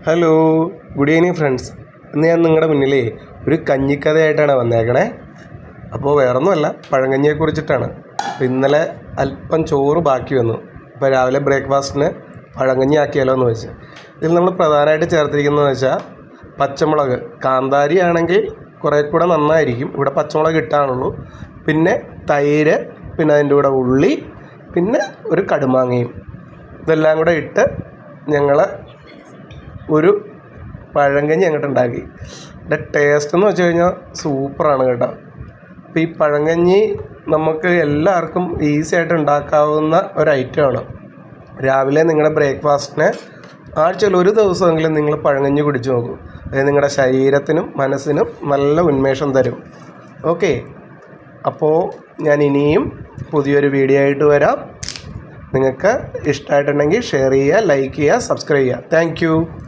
Hello, good evening friends. ഇന്ന് ഞാൻ നിങ്ങളുടെ മുന്നിലേ ഒരു കഞ്ഞിക്കഥയായിട്ടാണ് വന്നേക്കണേ. അപ്പോൾ വേറൊന്നുമല്ല, പഴങ്കഞ്ഞിയെക്കുറിച്ചിട്ടാണ്. അപ്പോൾ ഇന്നലെ അല്പം ചോറ് ബാക്കി വന്നു. അപ്പോൾ രാവിലെ ബ്രേക്ക്ഫാസ്റ്റിന് പഴങ്കഞ്ഞി ആക്കിയാലോ എന്ന് വെച്ച്. ഇതിൽ നമ്മൾ പ്രധാനമായിട്ട് ചേർത്തിരിക്കുന്നതെന്ന് വെച്ചാൽ പച്ചമുളക്. കാന്താരി ആണെങ്കിൽ കുറേ കൂടെ നന്നായിരിക്കും. ഇവിടെ പച്ചമുളക് ഇട്ടാണുള്ളൂ. പിന്നെ തൈര്, പിന്നെ അതിൻ്റെ കൂടെ ഉള്ളി, പിന്നെ ഒരു കടുമാങ്ങയും. ഇതെല്ലാം കൂടെ ഇട്ട് ഞങ്ങൾ ഒരു പഴങ്കഞ്ഞി അങ്ങോട്ട് ഉണ്ടാക്കി. ഇതിൻ്റെ ടേസ്റ്റ് എന്ന് വെച്ച് കഴിഞ്ഞാൽ സൂപ്പറാണ് കേട്ടോ. അപ്പോൾ ഈ പഴങ്കഞ്ഞി നമുക്ക് എല്ലാവർക്കും ഈസി ആയിട്ട് ഉണ്ടാക്കാവുന്ന ഒരു ഐറ്റമാണ്. രാവിലെ നിങ്ങളുടെ ബ്രേക്ക്ഫാസ്റ്റിന് ആഴ്ചയിൽ ഒരു ദിവസമെങ്കിലും നിങ്ങൾ പഴങ്കഞ്ഞി കുടിച്ച് നോക്കൂ. അത് നിങ്ങളുടെ ശരീരത്തിനും മനസ്സിനും നല്ല ഉന്മേഷം തരും. ഓക്കെ, അപ്പോൾ ഞാൻ ഇനിയും പുതിയൊരു വീഡിയോ ആയിട്ട് വരാം. നിങ്ങൾക്ക് ഇഷ്ടമായിട്ടുണ്ടെങ്കിൽ ഷെയർ ചെയ്യുക, ലൈക്ക് ചെയ്യുക, സബ്സ്ക്രൈബ് ചെയ്യുക. താങ്ക്